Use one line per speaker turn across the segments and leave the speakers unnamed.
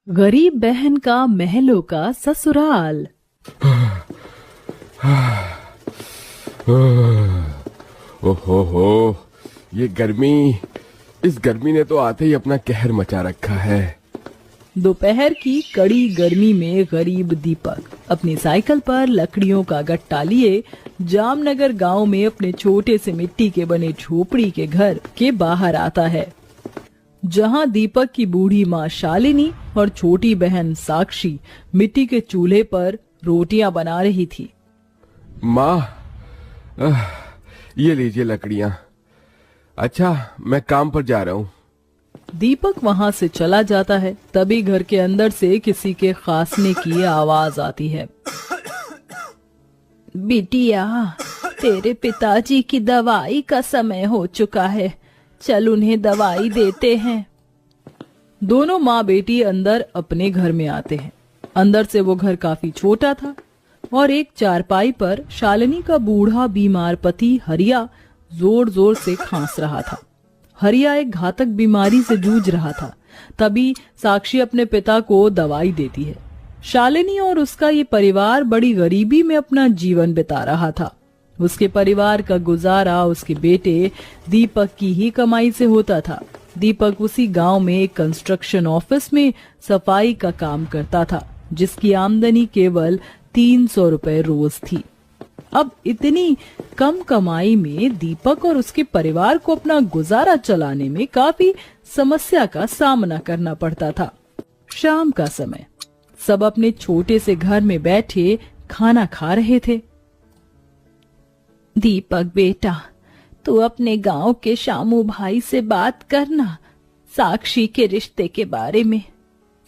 गरीब बहन का महलों का ससुराल।
ओहो हो, ये गर्मी, इस गर्मी ने तो आते ही अपना कहर मचा रखा है।
दोपहर की कड़ी गर्मी में गरीब दीपक अपनी साइकिल पर लकड़ियों का गट्टा लिए जामनगर गांव में अपने छोटे से मिट्टी के बने झोपड़ी के घर के बाहर आता है, जहां दीपक की बूढ़ी माँ शालिनी और छोटी बहन साक्षी मिट्टी के चूल्हे पर रोटियां बना रही थी।
माँ, ये लीजिए लकड़ियां। अच्छा, मैं काम पर जा रहा हूँ।
दीपक वहां से चला जाता है, तभी घर के अंदर से किसी के खांसने की आवाज आती है। बिटिया, तेरे पिताजी की दवाई का समय हो चुका है, चल उन्हें दवाई देते हैं। दोनों माँ बेटी अंदर अपने घर में आते हैं। अंदर से वो घर काफी छोटा था और एक चारपाई पर शालिनी का बूढ़ा बीमार पति हरिया जोर जोर से खांस रहा था। हरिया एक घातक बीमारी से जूझ रहा था। तभी साक्षी अपने पिता को दवाई देती है। शालिनी और उसका ये परिवार बड़ी गरीबी में अपना जीवन बिता रहा था। उसके परिवार का गुजारा उसके बेटे दीपक की ही कमाई से होता था। दीपक उसी गांव में एक कंस्ट्रक्शन ऑफिस में सफाई का काम करता था, जिसकी आमदनी केवल 300 रुपए रोज थी। अब इतनी कम कमाई में दीपक और उसके परिवार को अपना गुजारा चलाने में काफी समस्या का सामना करना पड़ता था। शाम का समय, सब अपने छोटे से घर में बैठे खाना खा रहे थे। दीपक बेटा, तू अपने गांव के शामू भाई से बात करना साक्षी के रिश्ते के बारे में।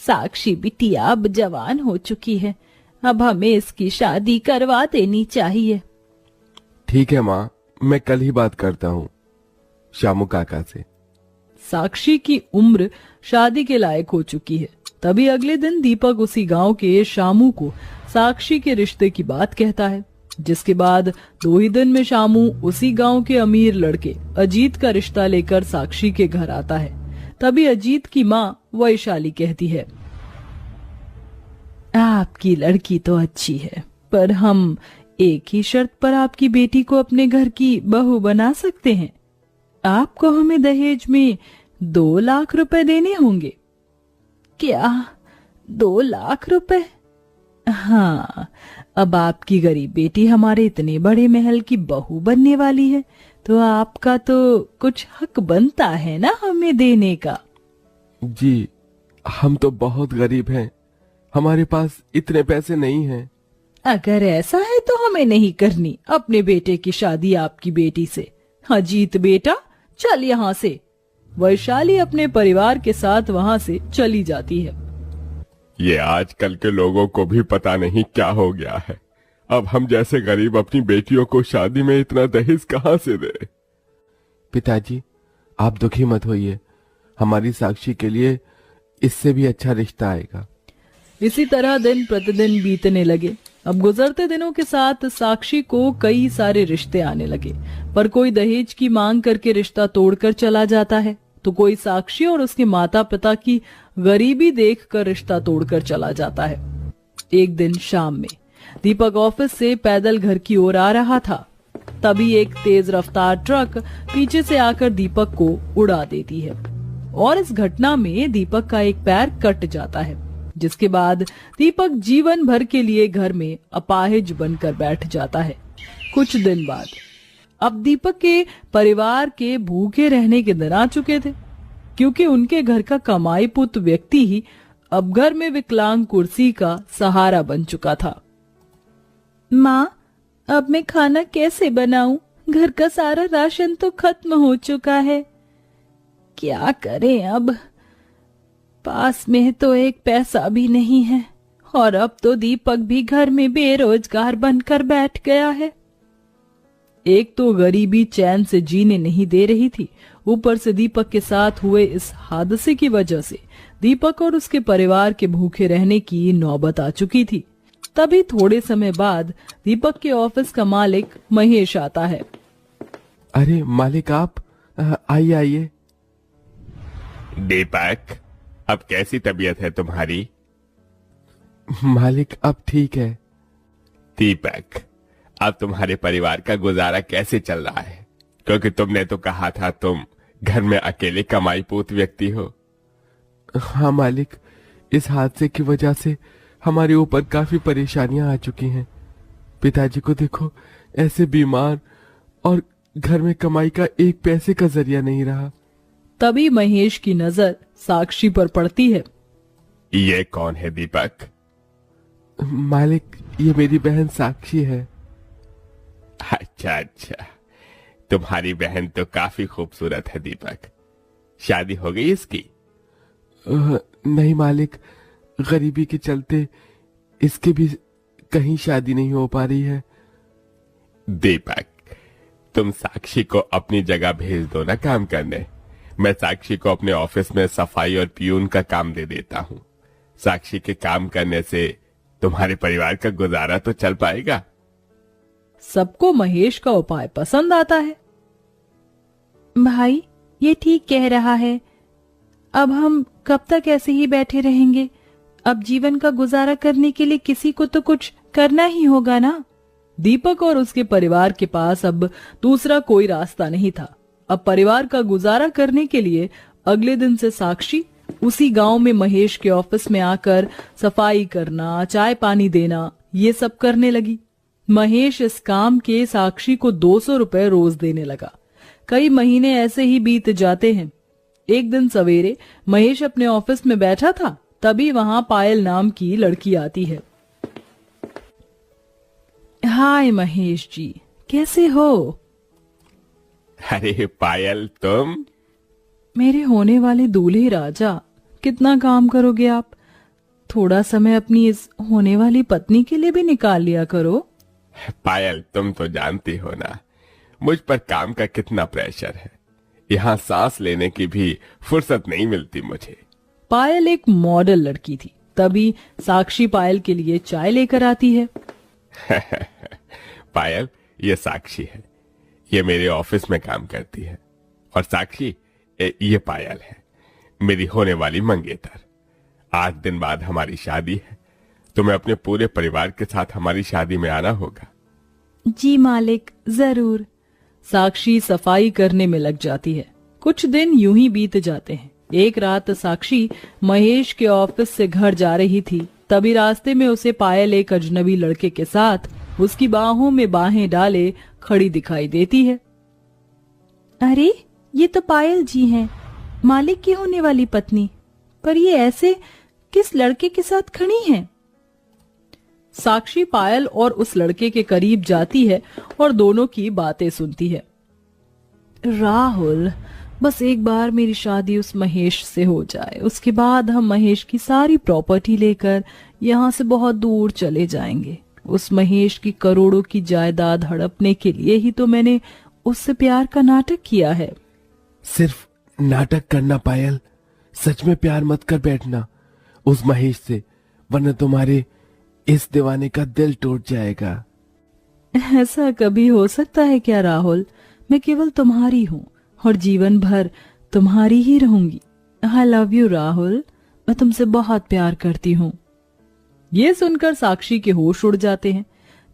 साक्षी बिटिया अब जवान हो चुकी है, अब हमें इसकी शादी करवा देनी चाहिए।
ठीक है माँ, मैं कल ही बात करता हूँ शामू काका से।
साक्षी की उम्र शादी के लायक हो चुकी है। तभी अगले दिन दीपक उसी गांव के शामू को साक्षी के रिश्ते की बात कहता है, जिसके बाद 2 ही दिन में शामू उसी गांव के अमीर लड़के अजीत का रिश्ता लेकर साक्षी के घर आता है। तभी अजीत की माँ वैशाली कहती है, आपकी लड़की तो अच्छी है, पर हम एक ही शर्त पर आपकी बेटी को अपने घर की बहू बना सकते हैं। आपको हमें दहेज में 2 लाख रुपए देने होंगे। क्या 2 लाख रुपए? हाँ, अब आपकी गरीब बेटी हमारे इतने बड़े महल की बहू बनने वाली है, तो आपका तो कुछ हक बनता है ना हमें देने का।
जी, हम तो बहुत गरीब हैं, हमारे पास इतने पैसे नहीं हैं।
अगर ऐसा है तो हमें नहीं करनी अपने बेटे की शादी आपकी बेटी से। अजीत बेटा, चल यहाँ से। वैशाली अपने परिवार के साथ वहाँ से चली जाती है।
ये आजकल के लोगों को भी पता नहीं क्या हो गया है। अब हम जैसे गरीब अपनी बेटियों को शादी में इतना दहेज कहाँ से दे। पिताजी, आप दुखी मत होइए, हमारी साक्षी के लिए इससे भी अच्छा रिश्ता आएगा।
इसी तरह दिन प्रतिदिन बीतने लगे। अब गुजरते दिनों के साथ साक्षी को कई सारे रिश्ते आने लगे, पर कोई दहेज की मांग करके रिश्ता तोड़कर चला जाता है, तो कोई साक्षी और उसके माता पिता की गरीबी देखकर रिश्ता तोड़कर चला जाता है। एक दिन शाम में दीपक ऑफिस से पैदल घर की ओर आ रहा था। तभी एक तेज रफ्तार ट्रक पीछे से आकर दीपक को उड़ा देती है और इस घटना में दीपक का एक पैर कट जाता है, जिसके बाद दीपक जीवन भर के लिए घर में अपाहिज बनकर बैठ जाता है। कुछ दिन बाद अब दीपक के परिवार के भूखे रहने के दिन आ चुके थे, क्योंकि उनके घर का कमाई पुत व्यक्ति ही अब घर में विकलांग कुर्सी का सहारा बन चुका था। माँ, अब मैं खाना कैसे बनाऊं? घर का सारा राशन तो खत्म हो चुका है। क्या करें अब? पास में तो एक पैसा भी नहीं है और अब तो दीपक भी घर में बेरोजगार बनकर बैठ गया है। एक तो गरीबी चैन से जीने नहीं दे रही थी, ऊपर से दीपक के साथ हुए इस हादसे की वजह से दीपक और उसके परिवार के भूखे रहने की नौबत आ चुकी थी। तभी थोड़े समय बाद दीपक के ऑफिस का मालिक महेश आता है।
अरे मालिक, आप आइए आइए। दीपक, अब कैसी तबीयत है तुम्हारी? मालिक अब ठीक है। दीपक, अब तुम्हारे परिवार का गुजारा कैसे चल रहा है? क्योंकि तुमने तो कहा था तुम घर में अकेले कमाई पोत व्यक्ति हो। हाँ मालिक, इस हादसे की वजह से हमारे ऊपर काफी परेशानियां आ चुकी हैं। पिताजी को देखो, ऐसे बीमार, और घर में कमाई का एक पैसे का जरिया नहीं रहा।
तभी महेश की नजर साक्षी पर पड़ती है।
ये कौन है दीपक? मालिक, ये मेरी बहन साक्षी है। अच्छा अच्छा, तुम्हारी बहन तो काफी खूबसूरत है दीपक। शादी हो गई इसकी? नहीं मालिक, गरीबी के चलते इसकी भी कहीं शादी नहीं हो पा रही है। दीपक, तुम साक्षी को अपनी जगह भेज दो ना काम करने। मैं साक्षी को अपने ऑफिस में सफाई और पियून का काम दे देता हूँ। साक्षी के काम करने से तुम्हारे परिवार का गुजारा तो चल पाएगा।
सबको महेश का उपाय पसंद आता है। भाई, ये ठीक कह रहा है। अब हम कब तक ऐसे ही बैठे रहेंगे? अब जीवन का गुजारा करने के लिए किसी को तो कुछ करना ही होगा ना। दीपक और उसके परिवार के पास अब दूसरा कोई रास्ता नहीं था। अब परिवार का गुजारा करने के लिए अगले दिन से साक्षी उसी गांव में महेश के ऑफिस में आकर सफाई करना, चाय पानी देना, ये सब करने लगी। महेश इस काम के साक्षी को 200 रुपए रोज देने लगा। कई महीने ऐसे ही बीत जाते हैं। एक दिन सवेरे महेश अपने ऑफिस में बैठा था, तभी वहां पायल नाम की लड़की आती है। हाय महेश जी, कैसे हो?
अरे पायल, तुम?
मेरे होने वाले दूल्हे राजा, कितना काम करोगे आप? थोड़ा समय अपनी इस होने वाली पत्नी के लिए भी निकाल लिया करो।
पायल, तुम तो जानती हो ना मुझ पर काम का कितना प्रेशर है। यहाँ सांस लेने की भी फुर्सत नहीं मिलती मुझे।
पायल एक मॉडल लड़की थी। तभी साक्षी पायल के लिए चाय लेकर आती है।
पायल, ये साक्षी है। ये मेरे ऑफिस में काम करती है। और साक्षी, ये पायल है, मेरी होने वाली मंगेतर। 8 दिन बाद हमारी शादी है। तुम्हें अपने पूरे परिवार के साथ हमारी शादी में आना होगा।
जी मालिक, जरूर। साक्षी सफाई करने में लग जाती है। कुछ दिन यूं ही बीत जाते हैं। एक रात साक्षी महेश के ऑफिस से घर जा रही थी। तभी रास्ते में उसे पायल एक अजनबी लड़के के साथ उसकी बाहों में बाहें डाले खड़ी दिखाई देती है। अरे, ये तो पायल जी हैं, मालिक की होने वाली पत्नी। पर ये ऐसे किस लड़के के साथ खड़ी हैं? साक्षी पायल और उस लड़के के करीब जाती है और दोनों की बातें सुनती है। राहुल, बस एक बार मेरी शादी उस महेश से हो जाए, उसके बाद हम महेश की सारी प्रॉपर्टी लेकर यहाँ से बहुत दूर चले जाएंगे। उस महेश की करोड़ों की जायदाद हड़पने के लिए ही तो मैंने उससे प्यार का नाटक किया है।
सिर्फ नाटक करना पायल, सच में प्यार मत कर बैठना उस महेश से, वरना तुम्हारे इस दीवाने का दिल टूट जाएगा।
ऐसा कभी हो सकता है क्या राहुल? मैं केवल तुम्हारी हूँ और जीवन भर तुम्हारी ही रहूंगी। आई लव यू राहुल, मैं तुमसे बहुत प्यार करती हूँ। ये सुनकर साक्षी के होश उड़ जाते हैं।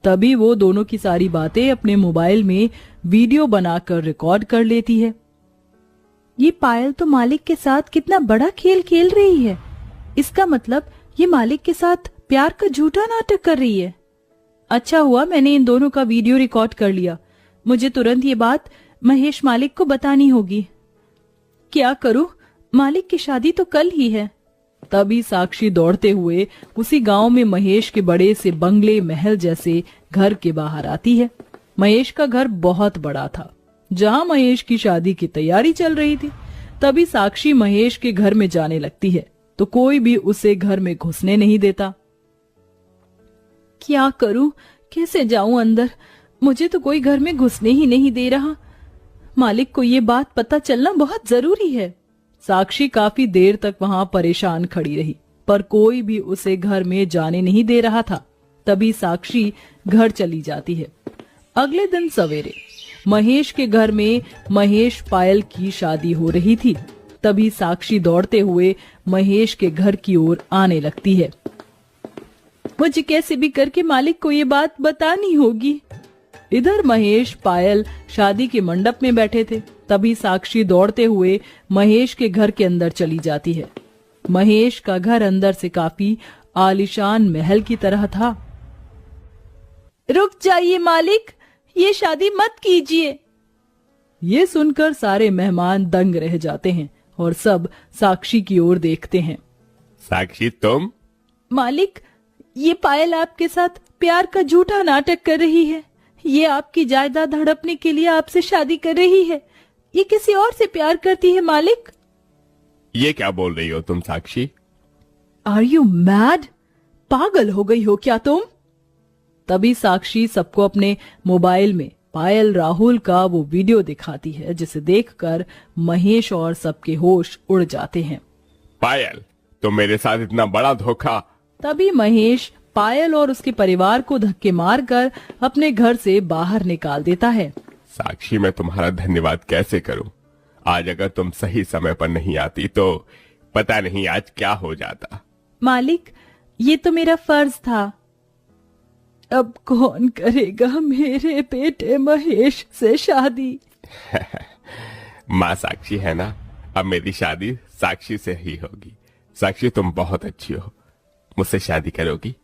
तभी वो दोनों की सारी बातें अपने मोबाइल में वीडियो बनाकर रिकॉर्ड कर लेती है। ये पायल तो मालिक के साथ कितना बड़ा खेल खेल रही है। इसका मतलब ये मालिक के साथ प्यार का झूठा नाटक कर रही है। अच्छा हुआ मैंने इन दोनों का वीडियो रिकॉर्ड कर लिया। मुझे तुरंत ये बात महेश मालिक को बतानी होगी। क्या करूं? मालिक की शादी तो कल ही है। तभी साक्षी दौड़ते हुए उसी गांव में महेश के बड़े से बंगले महल जैसे घर के बाहर आती है। महेश का घर बहुत बड़ा था, जहां महेश की शादी की तैयारी चल रही थी। तभी साक्षी महेश के घर में जाने लगती है तो कोई भी उसे घर में घुसने नहीं देता। क्या करूं? कैसे जाऊं अंदर? मुझे तो कोई घर में घुसने ही नहीं दे रहा। मालिक को ये बात पता चलना बहुत जरूरी है। साक्षी काफी देर तक वहां परेशान खड़ी रही, पर कोई भी उसे घर में जाने नहीं दे रहा था। तभी साक्षी घर चली जाती है। अगले दिन सवेरे महेश के घर में महेश पायल की शादी हो रही थी। तभी साक्षी दौड़ते हुए महेश के घर की ओर आने लगती है। मुझे कैसे भी करके मालिक को ये बात बतानी होगी। इधर महेश पायल शादी के मंडप में बैठे थे। तभी साक्षी दौड़ते हुए महेश के घर के अंदर चली जाती है। महेश का घर अंदर से काफी आलीशान महल की तरह था। रुक जाइए मालिक, ये शादी मत कीजिए। ये सुनकर सारे मेहमान दंग रह जाते हैं और सब साक्षी की ओर देखते हैं।
साक्षी तुम?
मालिक, ये पायल आपके साथ प्यार का झूठा नाटक कर रही है। ये आपकी जायदाद हड़पने के लिए आपसे शादी कर रही है। ये किसी और से प्यार करती है मालिक।
ये क्या बोल रही हो तुम साक्षी?
Are you mad? पागल हो गई हो क्या तुम? तभी साक्षी सबको अपने मोबाइल में पायल राहुल का वो वीडियो दिखाती है, जिसे देखकर महेश और सबके होश उड़ जाते हैं।
पायल, तुम मेरे साथ इतना बड़ा धोखा।
तभी महेश पायल और उसके परिवार को धक्के मारकर अपने घर से बाहर निकाल देता है।
साक्षी, मैं तुम्हारा धन्यवाद कैसे करूं? आज अगर तुम सही समय पर नहीं आती तो पता नहीं आज क्या हो जाता।
मालिक, ये तो मेरा फर्ज था। अब कौन करेगा मेरे बेटे महेश से शादी?
माँ साक्षी है ना, अब मेरी शादी साक्षी से ही होगी। साक्षी, तुम बहुत अच्छी हो, मुझसे शादी करोगी?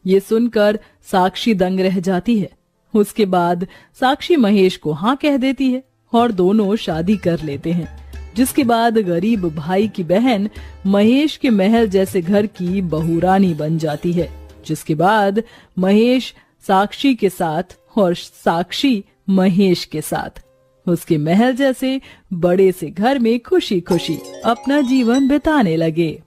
ये सुनकर साक्षी दंग रह जाती है। उसके बाद साक्षी महेश को हाँ कह देती है और दोनों शादी कर लेते हैं। जिसके बाद गरीब भाई की बहन महेश के महल जैसे घर की बहुरानी बन जाती है। जिसके बाद महेश साक्षी के साथ और साक्षी महेश के साथ उसके महल जैसे बड़े से घर में खुशी खुशी अपना जीवन बिताने लगे।